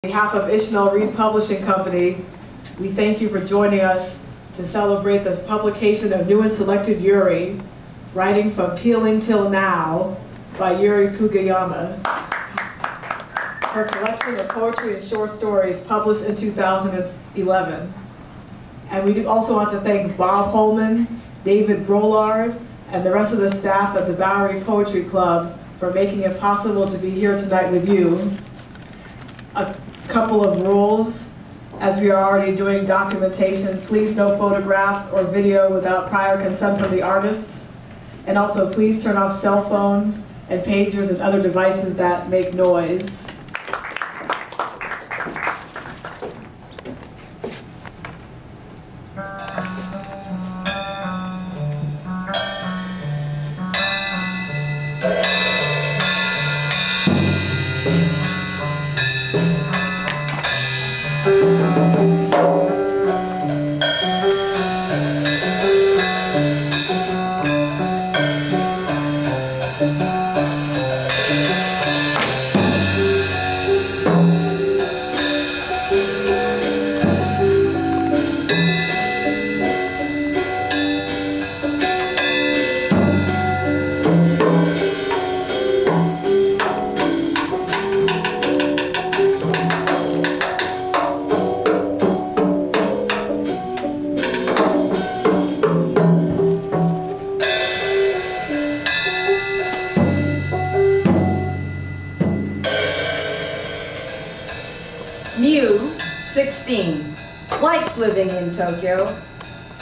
On behalf of Ishmael Reed Publishing Company, we thank you for joining us to celebrate the publication of new and selected Yuri, Writing from Peeling Till Now by Yuri Kageyama. Her collection of poetry and short stories published in 2011. And we do also want to thank Bob Holman, David Brolard, and the rest of the staff at the Bowery Poetry Club for making it possible to be here tonight with you. A couple of rules. As we are already doing documentation, please no photographs or video without prior consent from the artists. And also please turn off cell phones and pagers and other devices that make noise. Likes living in Tokyo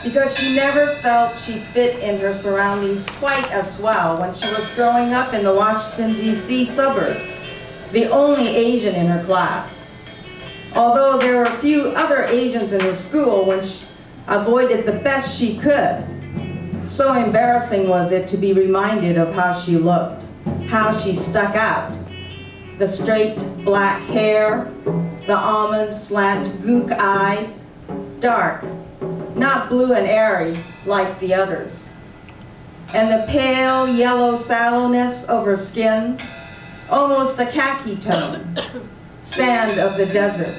because she never felt she fit in her surroundings quite as well when she was growing up in the Washington, D.C. suburbs, the only Asian in her class. Although there were a few other Asians in her school, when she avoided the best she could. So embarrassing was it to be reminded of how she looked, how she stuck out. The straight black hair, the almond slant gook eyes, dark, not blue and airy like the others. And the pale yellow sallowness of her skin, almost a khaki tone, sand of the desert,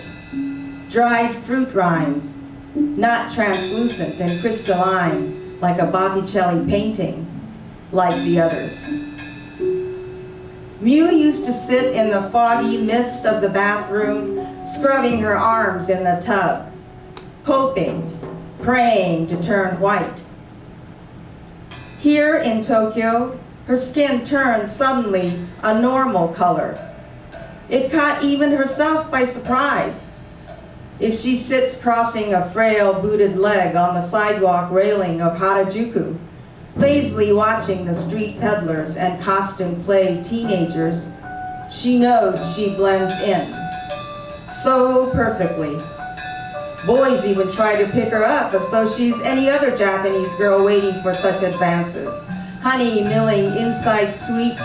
dried fruit rinds, not translucent and crystalline like a Botticelli painting like the others. Miu used to sit in the foggy mist of the bathroom, scrubbing her arms in the tub, hoping, praying to turn white. Here in Tokyo, her skin turned suddenly a normal color. It caught even herself by surprise. If she sits crossing a frail booted leg on the sidewalk railing of Harajuku, lazily watching the street peddlers and costume play teenagers, she knows she blends in so perfectly. Boys even try to pick her up as though she's any other Japanese girl waiting for such advances. Honey milling inside sweet,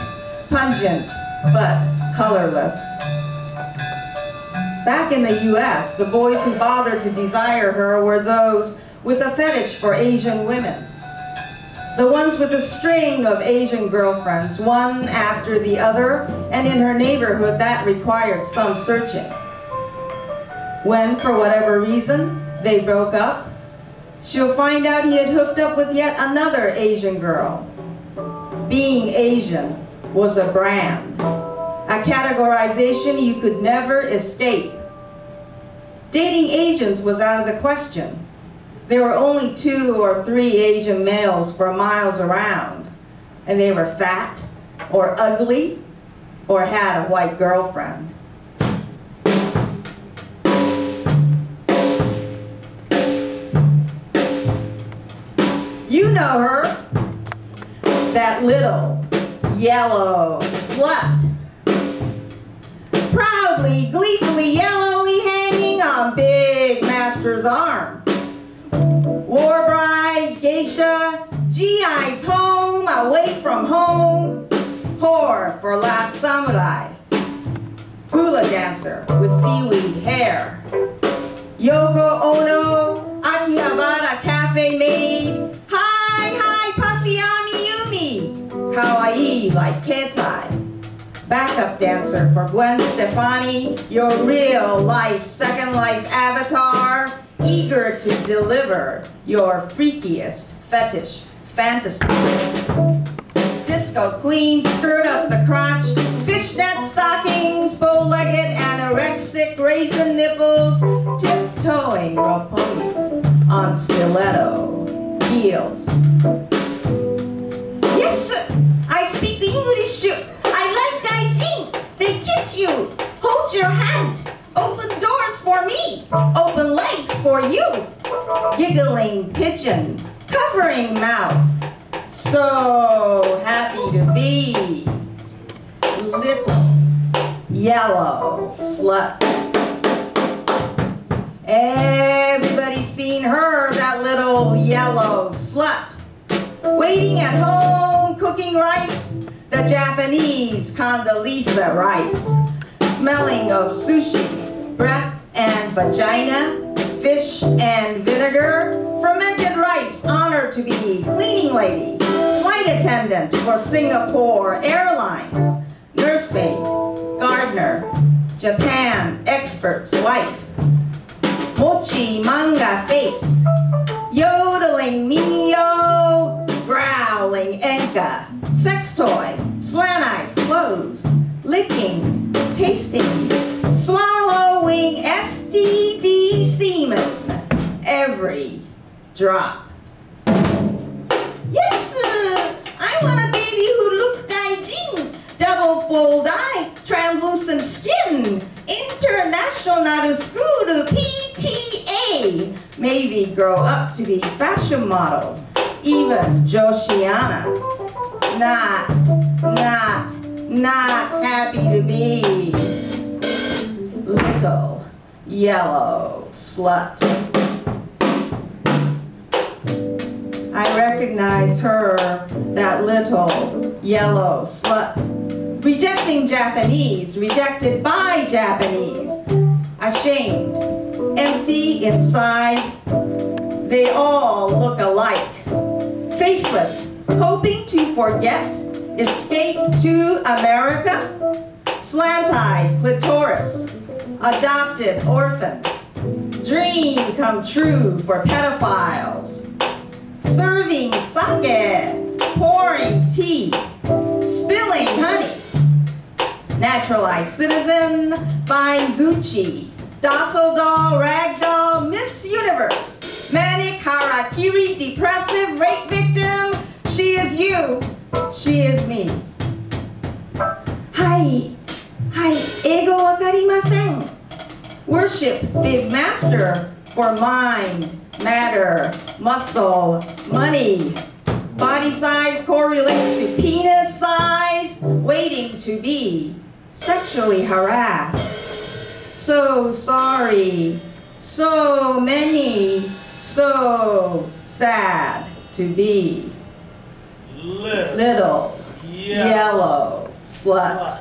pungent, but colorless. Back in the US, the boys who bothered to desire her were those with a fetish for Asian women. The ones with a string of Asian girlfriends, one after the other, and in her neighborhood that required some searching. When, for whatever reason, they broke up, she'll find out he had hooked up with yet another Asian girl. Being Asian was a brand, a categorization you could never escape. Dating Asians was out of the question. There were only 2 or 3 Asian males for miles around, and they were fat, or ugly, or had a white girlfriend. You know her, that little yellow slut, proudly, gleefully, yellowly hanging on Big Master's arm. War bride, geisha, GI's home, away from home, whore for Last Samurai, hula dancer with seaweed hair, Yoko Ono, Akihabara cafe maid, hi, puffy ami yumi, kawaii like Ketai, backup dancer for Gwen Stefani, your real-life Second Life avatar, eager to deliver your freakiest fetish fantasy. Disco queen, skirt up the crotch, fishnet stockings, bow-legged anorexic raisin nipples, tiptoeing roppongi on stiletto heels. Yes, sir, I speak English. I like Gaijin. They kiss you, hold your hand, open doors for me, open legs for you, giggling pigeon, covering mouth. So happy to be little yellow slut. Everybody's seen her, that little yellow slut. Waiting at home, cooking rice, the Japanese Condoleezza rice. Smelling of sushi, breath and vagina, fish and vinegar, fermented rice, honored to be cleaning lady, flight attendant for Singapore Airlines, nursemaid, gardener, Japan expert's wife, mochi manga face, yodeling Mio, growling Enka, sex toy, slant eyes closed, licking, tasting, swallowing STD semen, every drop. Yes, I want a baby who looks gaijin, double fold eye, translucent skin, international school PTA, maybe grow up to be fashion model, even Joshiana. Not happy to be little yellow slut. I recognized her, that little yellow slut. Rejecting Japanese, rejected by Japanese. Ashamed, empty inside. They all look alike. Faceless, hoping to forget, escape to America. Slant-eyed clitoris, adopted orphan. Dream come true for pedophiles. Serving sake, pouring tea, spilling honey. Naturalized citizen, buying Gucci, docile doll, rag doll, Miss Universe, manic, harakiri, depressive, rape victim. She is you, she is me. Hai, ego wakarimasen. Worship the master for mind, matter, muscle, money. Body size correlates to penis size, waiting to be sexually harassed. So sorry, so many, so sad to be little yellow slut.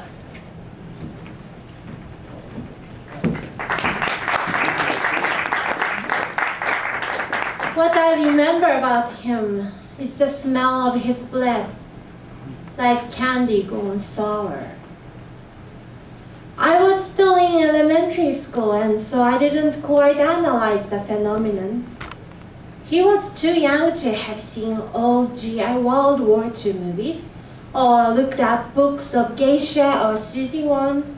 What I remember about him is the smell of his breath, like candy gone sour. I was still in elementary school, and so I didn't quite analyze the phenomenon. He was too young to have seen old GI World War II movies, or looked up books of geisha or Susie Won.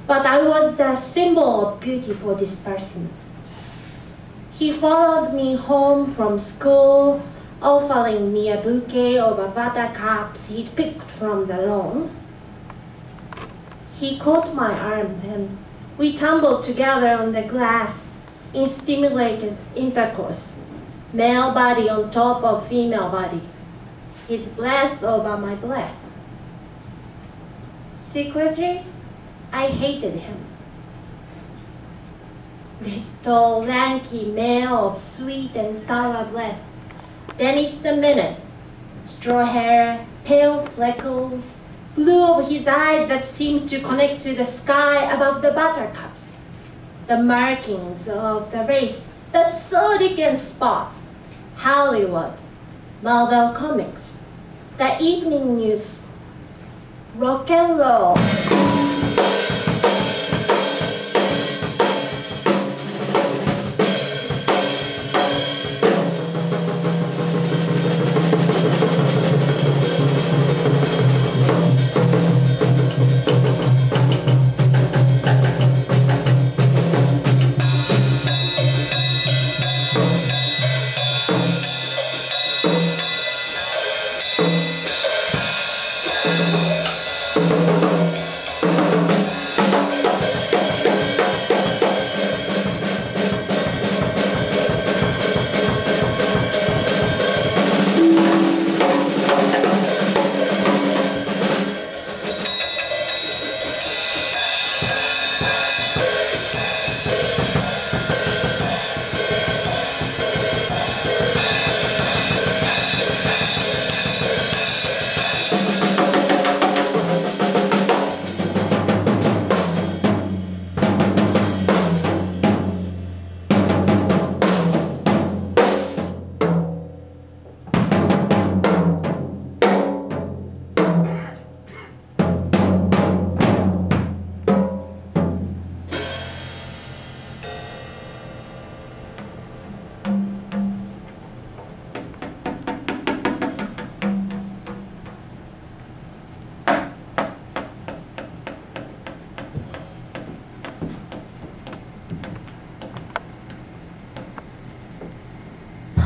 But I was the symbol of beauty for this person. He followed me home from school, offering me a bouquet of buttercups he'd picked from the lawn. He caught my arm and we tumbled together on the grass in stimulated intercourse, male body on top of female body, his breath over my breath. Secretly, I hated him. This tall, lanky male of sweet and sour breath, Dennis the Menace, straw hair, pale freckles, blue of his eyes that seems to connect to the sky above the buttercups, the markings of the race that so can spot, Hollywood, Marvel Comics, the evening news, rock and roll.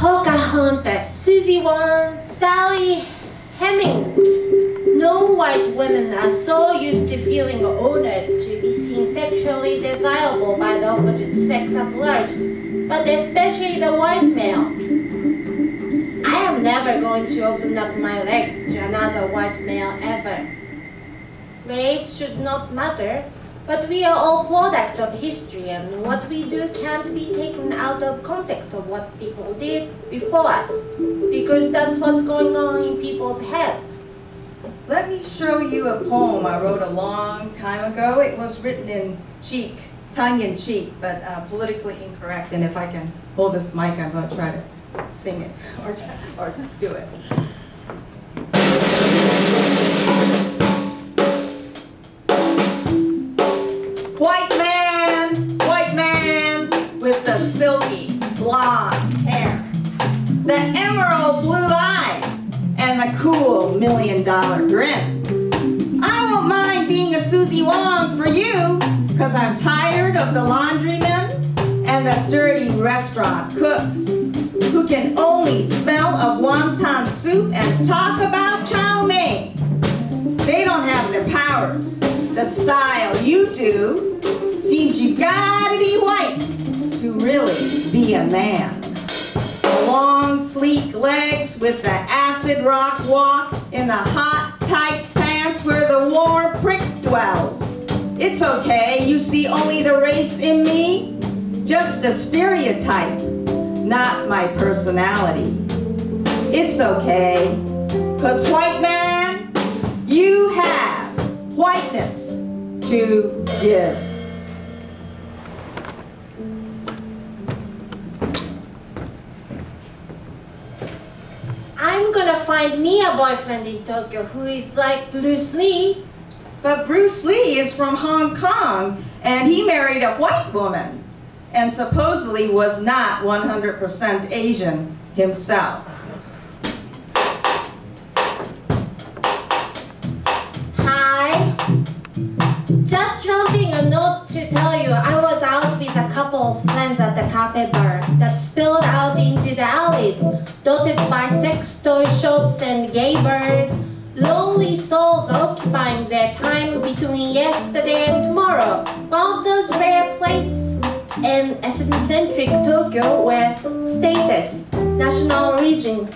Pocahontas, Susie Wong, Sally Hemings. No white women are so used to feeling honored to be seen sexually desirable by the opposite sex at large, but especially the white male. I am never going to open up my legs to another white male ever. Race should not matter, but we are all products of history, and what we do can't be taken out of context of what people did before us, because that's what's going on in people's heads. Let me show you a poem I wrote a long time ago. It was written in tongue-in-cheek, but politically incorrect. And if I can hold this mic, I'm going to try to sing it or do it. White man with the silky blonde hair, the emerald blue eyes, and the cool $1 million grin. I won't mind being a Susie Wong for you, cause I'm tired of the laundrymen and the dirty restaurant cooks who can only smell of wonton soup and talk about chow mein. They don't have the powers, the style you do. Seems you gotta be white to really be a man. Long, sleek legs with the acid rock walk in the hot, tight pants where the warm prick dwells. It's okay, you see only the race in me, just a stereotype, not my personality. It's okay, cause white man, you have whiteness to give. I'm gonna find me a boyfriend in Tokyo who is like Bruce Lee. But Bruce Lee is from Hong Kong, and he married a white woman, and supposedly was not 100% Asian himself. Hi. Just dropping a note to tell you I was out with a couple of friends at the cafe bar that spilled out into the alleys, dotted by sex toy shops and gay bars, lonely souls occupying their time between yesterday and tomorrow. One of those rare places in eccentric Tokyo where status, national origin,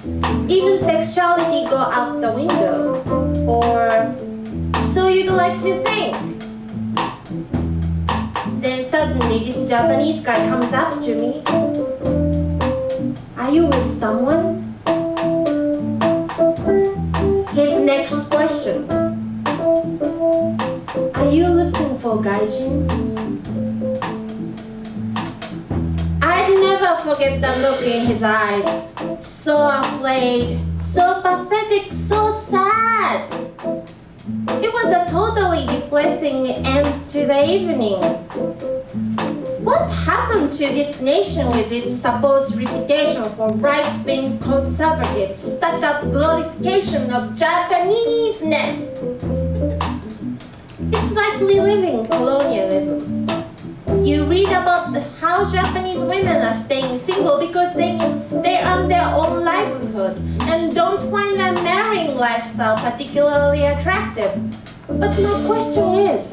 even sexuality go out the window. Or so you'd like to think. Then suddenly this Japanese guy comes up to me. Are you with someone? His next question. Are you looking for gaijin? I'd never forget the look in his eyes. So afraid, so pathetic, so sad. It was a totally depressing end to the evening. What happened to this nation with its supposed reputation for right-wing conservative, stuck-up glorification of Japaneseness? It's like we live in colonialism. You read about how Japanese women are staying single because they earn their own livelihood and don't find their marrying lifestyle particularly attractive. But my question is,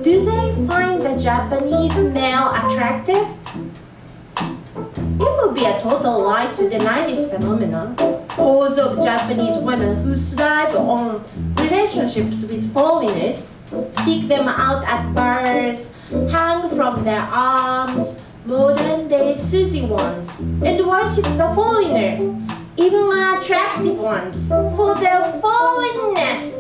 do they find the Japanese male attractive? It would be a total lie to deny this phenomenon. Hordes of Japanese women who thrive on relationships with foreigners, seek them out at bars, hang from their arms, modern-day Susie ones, and worship the foreigner, even attractive ones, for their foreignness.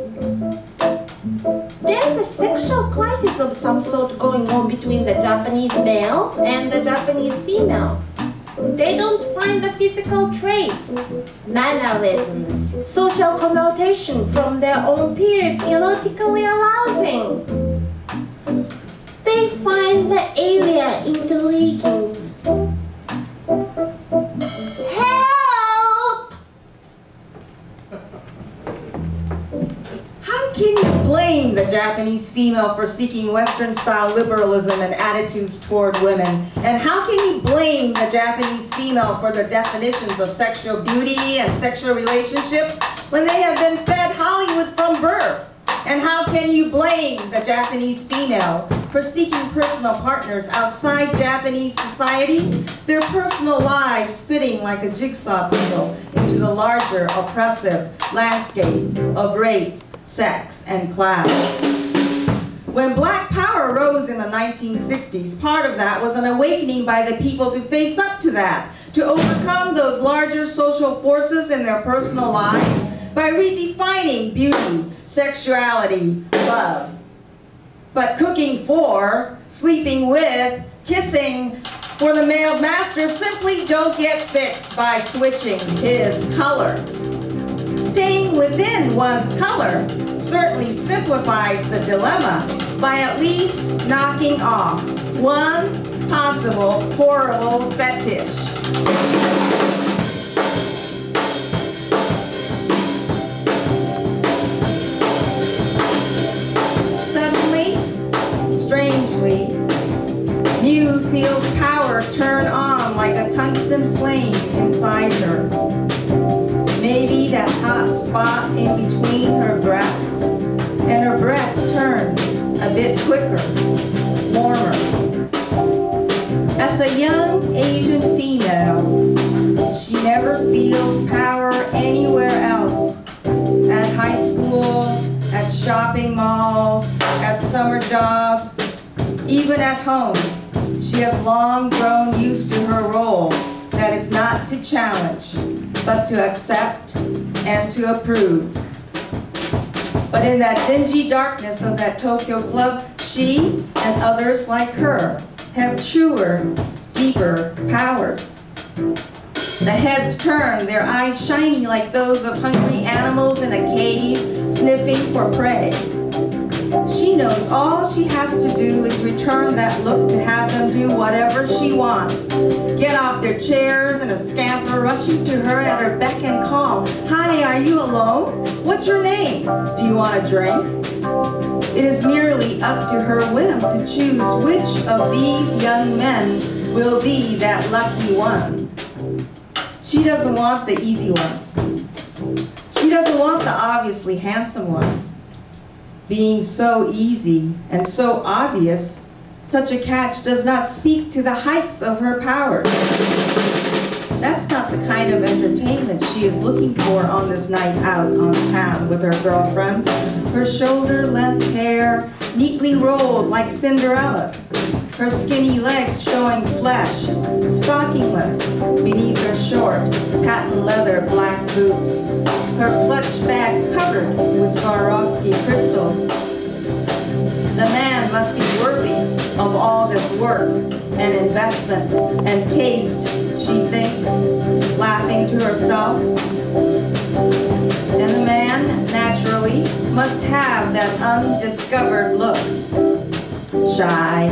There's a sexual crisis of some sort going on between the Japanese male and the Japanese female. They don't find the physical traits, mannerisms, social connotation from their own peers erotically arousing. They find the alien intriguing. Help! How can you blame the Japanese female for seeking Western-style liberalism and attitudes toward women? And how can you blame the Japanese female for their definitions of sexual beauty and sexual relationships when they have been fed Hollywood from birth? And how can you blame the Japanese female for seeking personal partners outside Japanese society, their personal lives fitting like a jigsaw puzzle into the larger oppressive landscape of race, sex, and class? When Black Power rose in the 1960s, part of that was an awakening by the people to face up to that, to overcome those larger social forces in their personal lives by redefining beauty, sexuality, love. But cooking for, sleeping with, kissing for the male master simply don't get fixed by switching his color. Staying within one's color certainly simplifies the dilemma by at least knocking off one possible horrible fetish. Strangely, Mew feels power turn on like a tungsten flame inside her. Maybe that hot spot in between her breasts and her breath turns a bit quicker, warmer. As a young Asian female, she never feels power anywhere else. At high school, at shopping malls, at summer jobs, even at home, she has long grown used to her role that is not to challenge, but to accept and to approve. But in that dingy darkness of that Tokyo club, she and others like her have truer, deeper powers. The heads turn, their eyes shiny like those of hungry animals in a cave, sniffing for prey. She knows all she has to do is return that look to have them do whatever she wants. Get off their chairs and a scamper rushing to her at her beck and call. Hi, are you alone? What's your name? Do you want a drink? It is merely up to her whim to choose which of these young men will be that lucky one. She doesn't want the easy ones. She doesn't want the obviously handsome ones. Being so easy and so obvious, such a catch does not speak to the heights of her powers. That's not the kind of entertainment she is looking for on this night out on town with her girlfriends. Her shoulder-length hair neatly rolled like Cinderella's. Her skinny legs showing flesh, stockingless beneath her short, patent leather black boots. Her clutch bag covered with Swarovski crystals. The man must be worthy of all this work and investment and taste, she thinks, laughing to herself. And the man, naturally naturally must have that undiscovered look. Shy,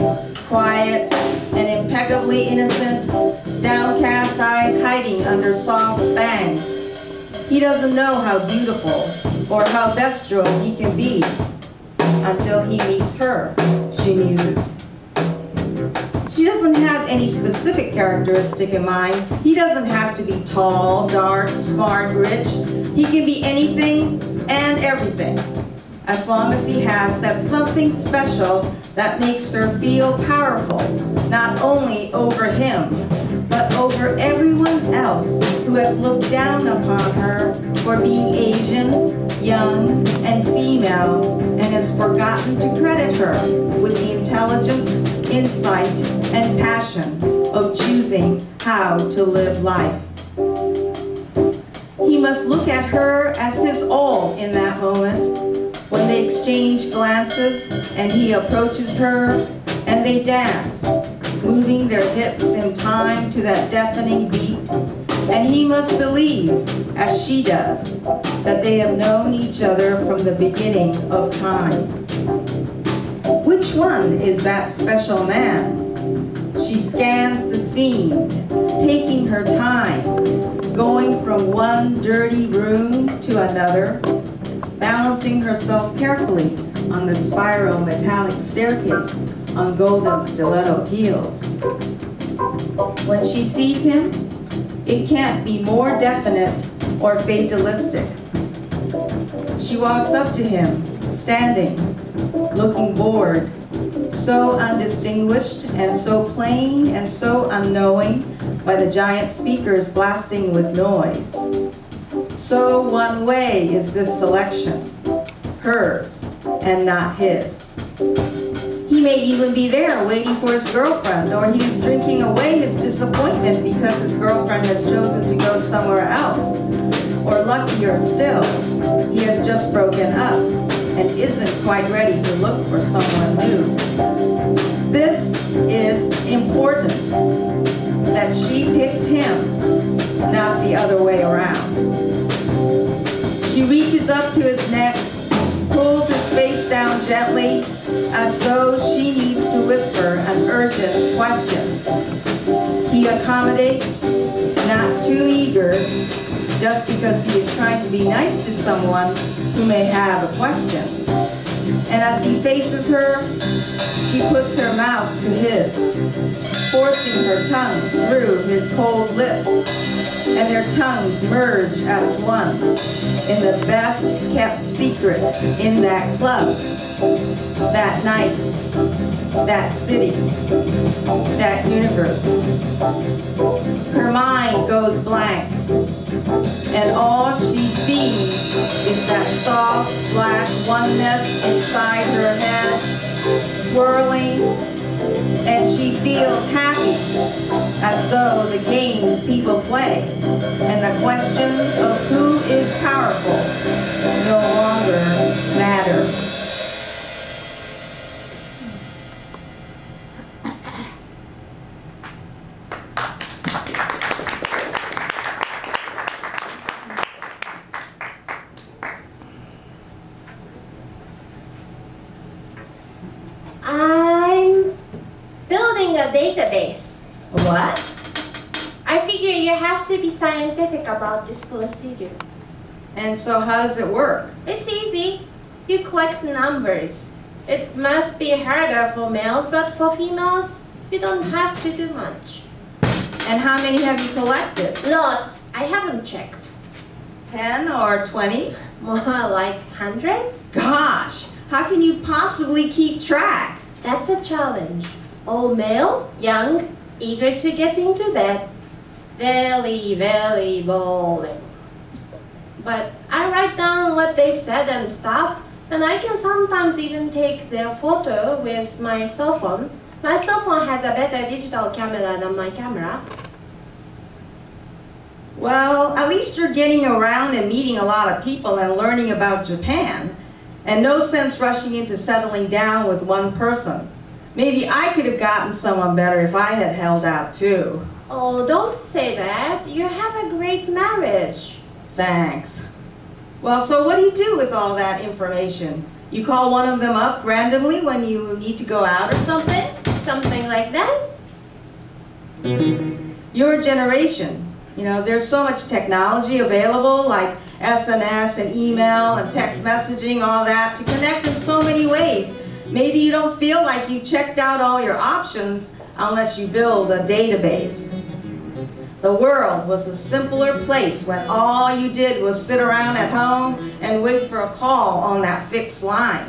quiet, and impeccably innocent, downcast eyes hiding under soft bangs. He doesn't know how beautiful or how bestial he can be until he meets her, she muses. She doesn't have any specific characteristic in mind. He doesn't have to be tall, dark, smart, rich. He can be anything and everything, as long as he has that something special that makes her feel powerful, not only over him, but over everyone else who has looked down upon her for being Asian, young, and female, and has forgotten to credit her with the intelligence, insight, and passion of choosing how to live life. He must look at her as his all in that moment, when they exchange glances and he approaches her and they dance, moving their hips in time to that deafening beat. And he must believe, as she does, that they have known each other from the beginning of time. Which one is that special man? She scans the scene, taking her time, going from one dirty room to another, balancing herself carefully on the spiral metallic staircase on golden stiletto heels. When she sees him, it can't be more definite or fatalistic. She walks up to him, standing, looking bored, so undistinguished and so plain and so unknowing by the giant speakers blasting with noise. So one way is this selection, hers and not his. He may even be there waiting for his girlfriend, or he's drinking away his disappointment because his girlfriend has chosen to go somewhere else. Or luckier still, he has just broken up and isn't quite ready to look for someone new. This is important, that she picks him, not the other way around. She reaches up to his neck, pulls his face down gently, as though she needs to whisper an urgent question. He accommodates, not too eager, just because he is trying to be nice to someone who may have a question. And as he faces her, she puts her mouth to his, forcing her tongue through his cold lips, and their tongues merge as one in the best kept secret in that club, that night, that city, that universe. Her mind goes blank, and all she sees is that soft black oneness inside her head, swirling, and she feels happy, as though the games people play and the question of who is powerful no longer matter. I'm building a database. What? I figure you have to be scientific about this procedure. And so how does it work? It's easy. You collect numbers. It must be harder for males, but for females, you don't have to do much. And how many have you collected? Lots. I haven't checked. 10 or 20? More like 100? Gosh, how can you possibly keep track? That's a challenge. All male, young, eager to get into bed. Very, very boring. But I write down what they said and stuff, and I can sometimes even take their photo with my cell phone. My cell phone has a better digital camera than my camera. Well, at least you're getting around and meeting a lot of people and learning about Japan. And no sense rushing into settling down with one person. Maybe I could have gotten someone better if I had held out too. Oh, don't say that. You have a great marriage. Thanks. Well, so what do you do with all that information? You call one of them up randomly when you need to go out or something? Something like that? Your generation, you know, there's so much technology available, like SNS and email and text messaging, all that, to connect in so many ways. Maybe you don't feel like you checked out all your options unless you build a database. The world was a simpler place when all you did was sit around at home and wait for a call on that fixed line.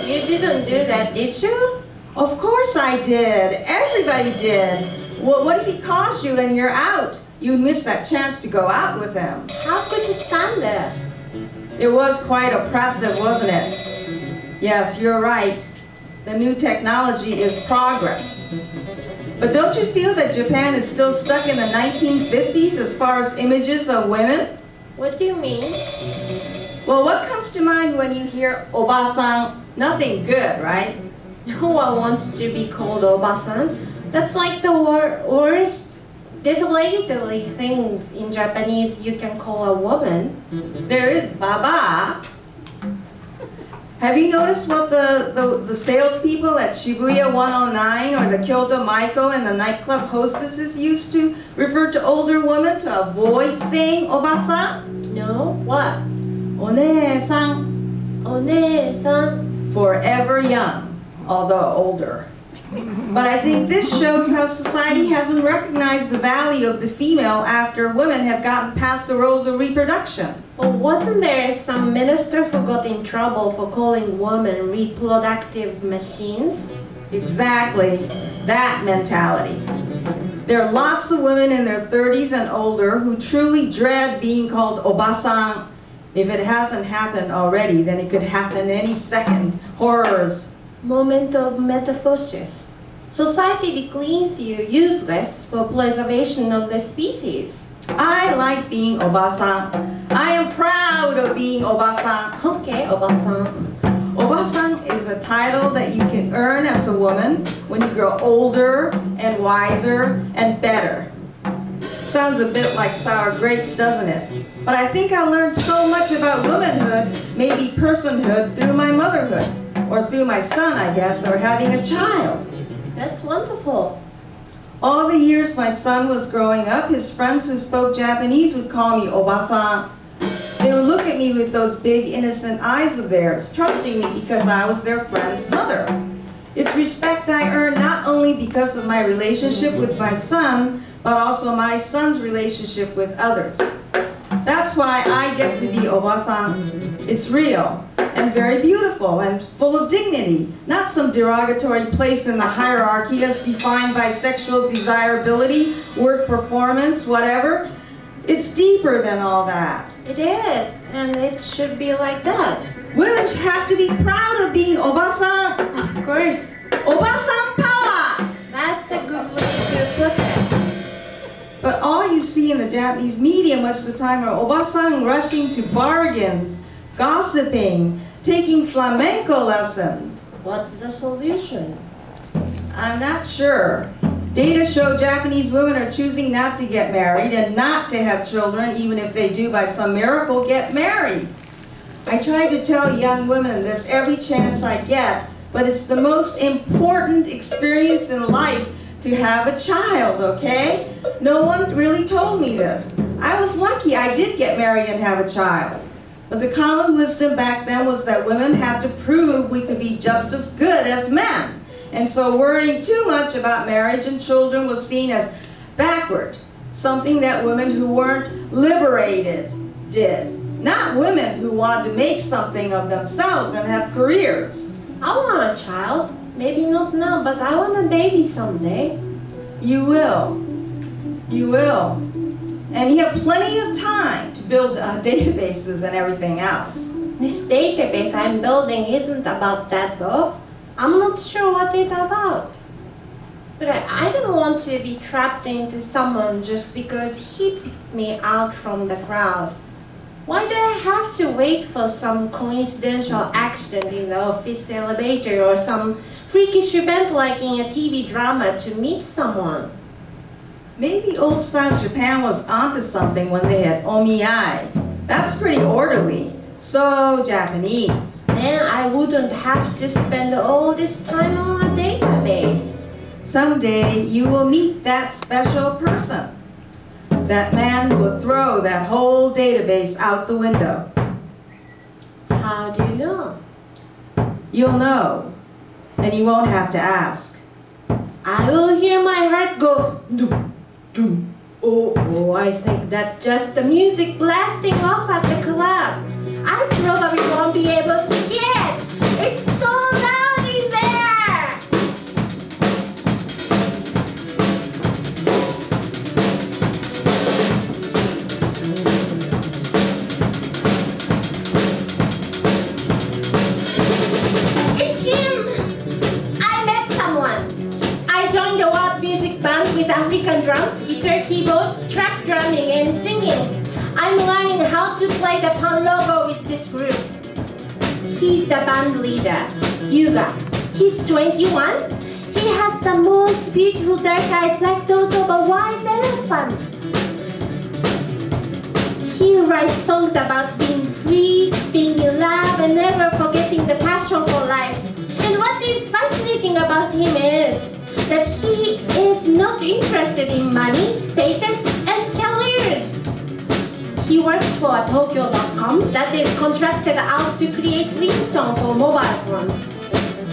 You didn't do that, did you? Of course I did. Everybody did. Well, what if he calls you and you're out? You miss that chance to go out with him. How could you stand that? It was quite oppressive, wasn't it? Yes, you're right. The new technology is progress. But don't you feel that Japan is still stuck in the 1950s as far as images of women? What do you mean? Well, what comes to mind when you hear Obasan? Nothing good, right? No one wants to be called Obasan. That's like the worst delightfully things in Japanese you can call a woman. There is Baba. Have you noticed what the salespeople at Shibuya 109 or the Kyoto Maiko and the nightclub hostesses used to refer to older women to avoid saying Obasan? No? What? One-san. One-san. Forever young, although older. But I think this shows how society hasn't recognized the value of the female after women have gotten past the roles of reproduction. Well, wasn't there some minister who got in trouble for calling women reproductive machines? Exactly, that mentality. There are lots of women in their 30s and older who truly dread being called Obasan. If it hasn't happened already, then it could happen any second. Horrors. Moment of metamorphosis. Society declares you useless for preservation of the species. I like being Obasan. I am proud of being Obasan. Okay, Obasan. Obasan is a title that you can earn as a woman when you grow older and wiser and better. Sounds a bit like sour grapes, doesn't it? But I think I learned so much about womanhood, maybe personhood, through my motherhood. Or through my son, I guess, or having a child. That's wonderful. All the years my son was growing up, his friends who spoke Japanese would call me Obasan. They would look at me with those big innocent eyes of theirs, trusting me because I was their friend's mother. It's respect I earned not only because of my relationship with my son, but also my son's relationship with others. That's why I get to be Obasan. It's real and very beautiful and full of dignity, not some derogatory place in the hierarchy as defined by sexual desirability, work performance, whatever. It's deeper than all that. It is, and it should be like that. Women have to be proud of being Obasan. Of course. Obasan power! That's a good way to put it. But all you see in the Japanese media much of the time are Obasan rushing to bargains, gossiping, taking flamenco lessons. What's the solution? I'm not sure. Data show Japanese women are choosing not to get married and not to have children, even if they do by some miracle get married. I try to tell young women this every chance I get, but it's the most important experience in life to have a child, okay? No one really told me this. I was lucky I did get married and have a child. But the common wisdom back then was that women had to prove we could be just as good as men. And so worrying too much about marriage and children was seen as backward, something that women who weren't liberated did. Not women who wanted to make something of themselves and have careers. I want a child. Maybe not now, but I want a baby someday. You will. You will. And you have plenty of time to build databases and everything else. This database I'm building isn't about that though. I'm not sure what it's about. But I don't want to be trapped into someone just because he picked me out from the crowd. Why do I have to wait for some coincidental accident in the office elevator or some freakish event like in a TV drama to meet someone? Maybe old-style Japan was onto something when they had omiai. That's pretty orderly. So Japanese. Then I wouldn't have to spend all this time on a database. Someday you will meet that special person. That man who will throw that whole database out the window. How do you know? You'll know, and you won't have to ask. I will hear my heart go doom, doom. Oh, I think that's just the music blasting off at the club. I probably won't be able to get. It's so loud in there! It's him! I met someone. I joined a wild music band with African drums, guitar, keyboards, trap drumming, and singing. I'm learning how to play the pan logo with this group. He's the band leader, Yuga. He's 21. He has the most beautiful dark eyes like those of a wise elephant. He writes songs about being free, being in love, and never forgetting the passion for life. And what is fascinating about him is that he is not interested in money, status, and careers. He works for a Tokyo.com that is contracted out to create ringtone for mobile phones.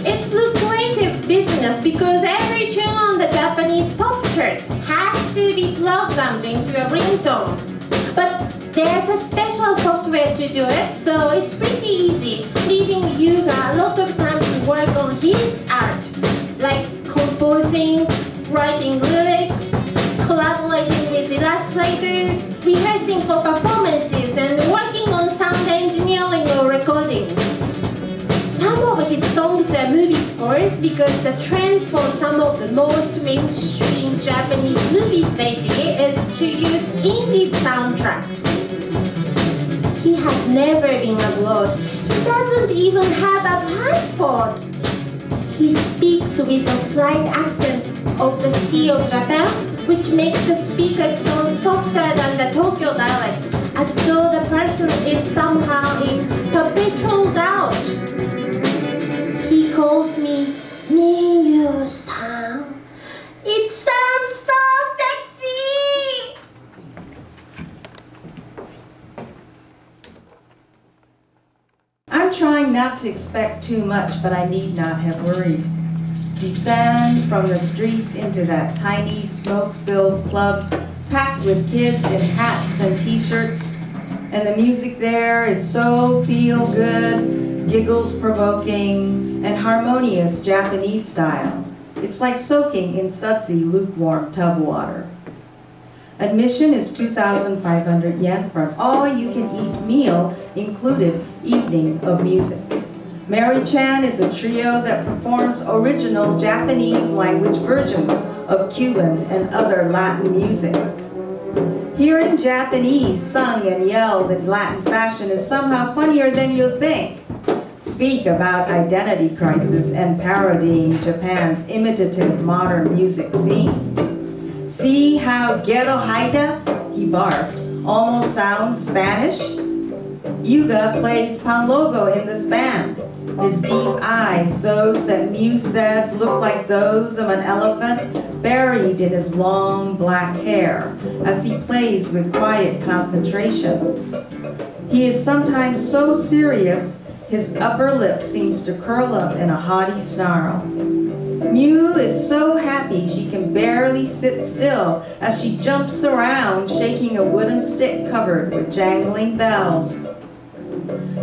It's lucrative business because every tune on the Japanese pop chart has to be programmed into a ringtone. But there's a special software to do it, so it's pretty easy, leaving Yuga a lot of time to work on his art, like composing, writing lyrics, collaborating with illustrators, rehearsing for performances, and working on sound engineering or recording. Some of his songs are movie scores because the trend for some of the most mainstream Japanese movies lately is to use indie soundtracks. He has never been abroad. He doesn't even have a passport. He speaks with a slight accent of the Sea of Japan, which makes the speaker's tone softer than the Tokyo dialect, as though the person is somehow in perpetual doubt. He calls me Miyu-san. It sounds so sexy! I'm trying not to expect too much, but I need not have worried. Descend from the streets into that tiny smoke-filled club packed with kids in hats and t-shirts, and the music there is so feel-good, giggles-provoking, and harmonious Japanese style. It's like soaking in sudsy, lukewarm tub water. Admission is 2,500 yen for an all-you-can-eat meal, included evening of music. Mary Chan is a trio that performs original Japanese language versions of Cuban and other Latin music. Hearing Japanese sung and yelled in Latin fashion is somehow funnier than you think. Speak about identity crisis and parodying Japan's imitative modern music scene. See how ghetto haida, he barfed, almost sounds Spanish? Yuga plays panlogo in this band. His deep eyes, those that Mew says look like those of an elephant, buried in his long black hair as he plays with quiet concentration. He is sometimes so serious, his upper lip seems to curl up in a haughty snarl. Mew is so happy she can barely sit still as she jumps around, shaking a wooden stick covered with jangling bells.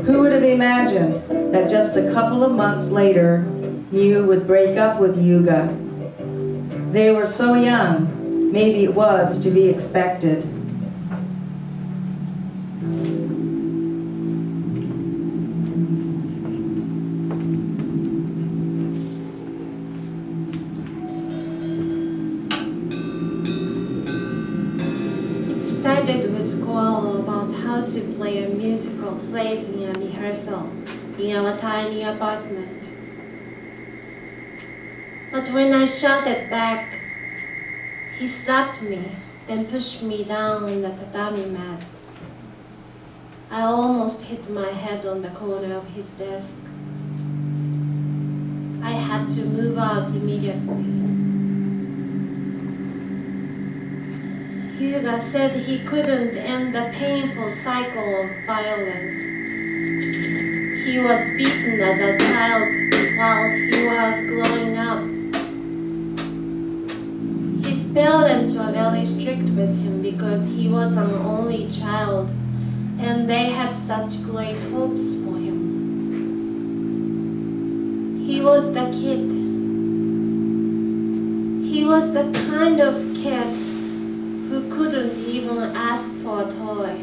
Who would have imagined that just a couple of months later, Mew would break up with Yuga? They were so young, maybe it was to be expected. Started with squall about how to play a musical phrase in a rehearsal in our tiny apartment. But when I shouted back, he slapped me, then pushed me down on the tatami mat. I almost hit my head on the corner of his desk. I had to move out immediately. Hyuga said he couldn't end the painful cycle of violence. He was beaten as a child while he was growing up. His parents were very strict with him because he was an only child, and they had such great hopes for him. He was the kid. He was the kind of kid who couldn't even ask for a toy.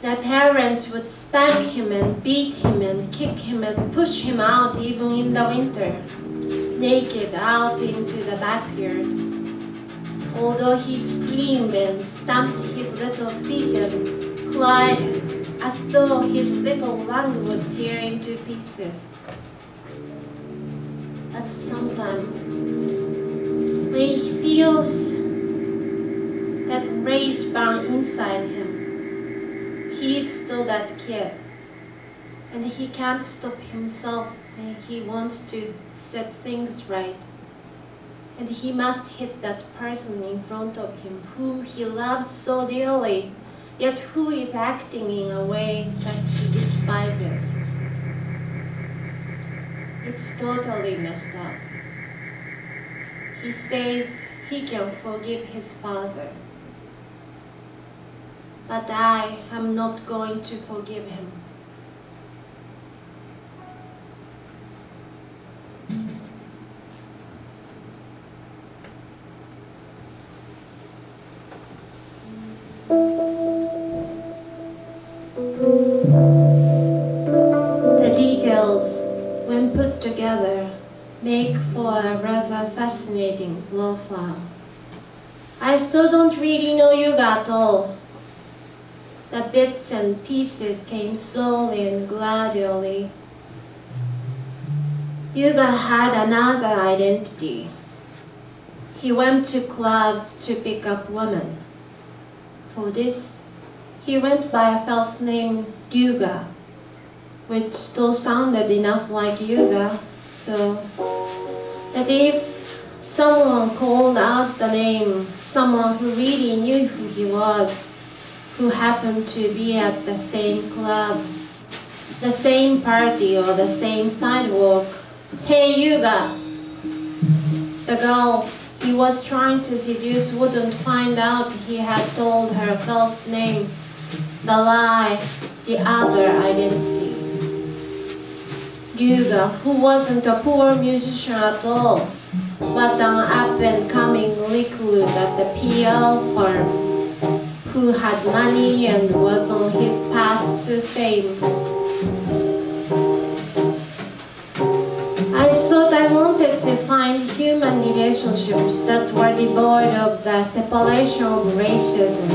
The parents would spank him and beat him and kick him and push him out even in the winter, naked out into the backyard. Although he screamed and stamped his little feet and cried as though his little lung would tear into pieces. But sometimes, when he feels that rage burn inside him, he is still that kid, and he can't stop himself when he wants to set things right. And he must hit that person in front of him whom he loves so dearly, yet who is acting in a way that he despises. It's totally messed up. He says he can forgive his father. But I am not going to forgive him. The details, when put together, make for a rather fascinating profile. I still don't really know Yuga at all. The bits and pieces came slowly and gradually. Yuga had another identity. He went to clubs to pick up women. For this, he went by a first name Ryuga, which still sounded enough like Yuga, so that if someone called out the name, someone who really knew who he was, who happened to be at the same club, the same party, or the same sidewalk, "Hey, Yuga!" The girl he was trying to seduce wouldn't find out he had told her first name, the lie, the other identity. Yuga, who wasn't a poor musician at all, but an up-and-coming recruit at the PR firm, who had money and was on his path to fame. I thought I wanted to find human relationships that were devoid of the separation of racism,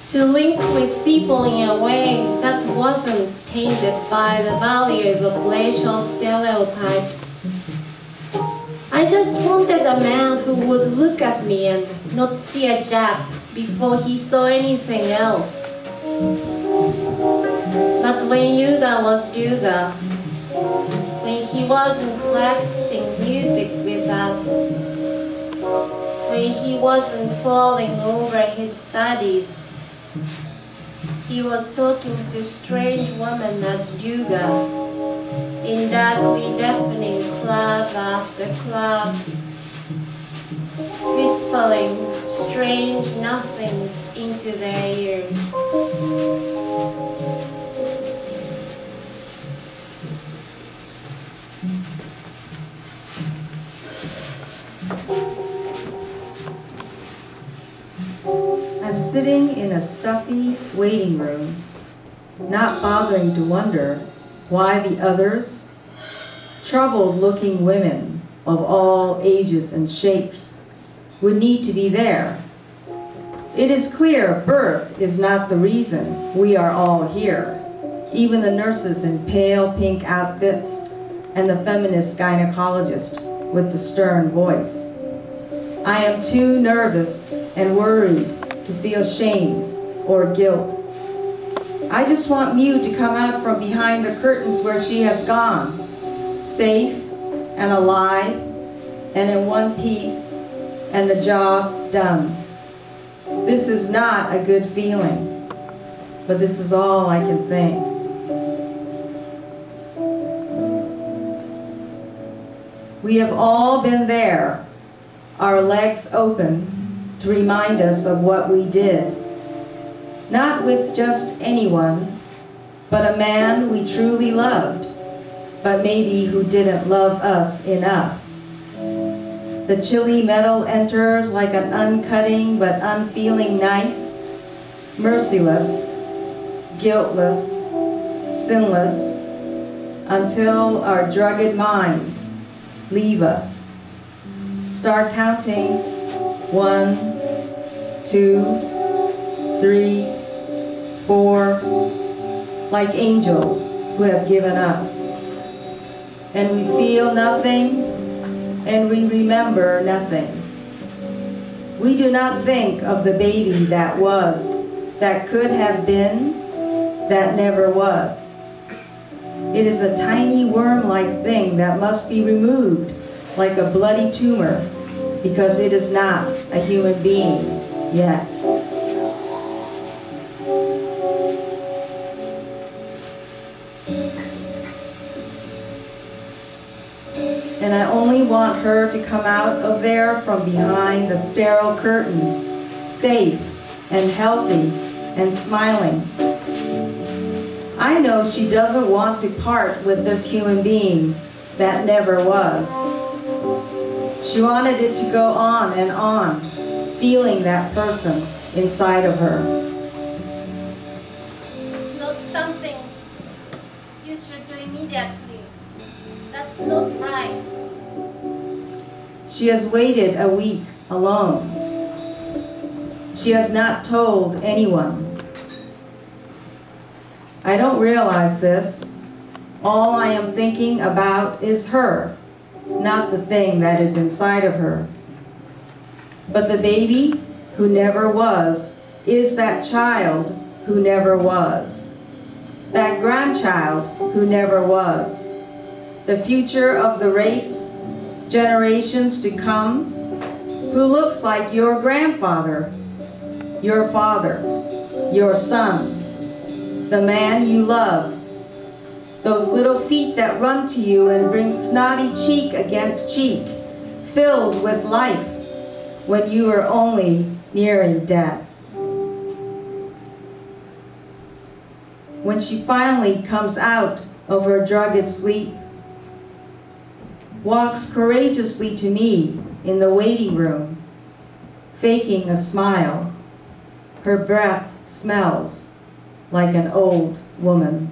to link with people in a way that wasn't tainted by the values of racial stereotypes. I just wanted a man who would look at me and not see a Jap before he saw anything else. But when Yuga was Yuga, when he wasn't practicing music with us, when he wasn't falling over his studies, he was talking to strange women as Yuga, in darkly deafening club after club, whispering strange nothings into their ears. I'm sitting in a stuffy waiting room, not bothering to wonder why the others, troubled-looking women of all ages and shapes, would need to be there. It is clear birth is not the reason we are all here, even the nurses in pale pink outfits and the feminist gynecologist with the stern voice. I am too nervous and worried to feel shame or guilt I just want Mew to come out from behind the curtains where she has gone, safe and alive and in one piece, and the job done. This is not a good feeling, but this is all I can think. We have all been there, our legs open to remind us of what we did. Not with just anyone, but a man we truly loved, but maybe who didn't love us enough. The chilly metal enters like an uncutting but unfeeling knife, merciless, guiltless, sinless, until our drugged mind leave us. Start counting. 1, 2, 3, 4, like angels who have given up. And we feel nothing, and we remember nothing. We do not think of the baby that was, that could have been, that never was. It is a tiny worm-like thing that must be removed like a bloody tumor because it is not a human being yet. And I only want her to come out of there from behind the sterile curtains, safe and healthy and smiling. I know she doesn't want to part with this human being that never was. She wanted it to go on and on, feeling that person inside of her. It's not something you should do immediately. That's not right. She has waited a week alone. She has not told anyone. I don't realize this. All I am thinking about is her, not the thing that is inside of her. But the baby who never was is that child who never was. That grandchild who never was. The future of the race, generations to come, who looks like your grandfather, your father, your son, the man you love, those little feet that run to you and bring snotty cheek against cheek, filled with life when you are only nearing death. When she finally comes out of her drugged sleep, walks courageously to me in the waiting room, faking a smile, her breath smells like an old woman.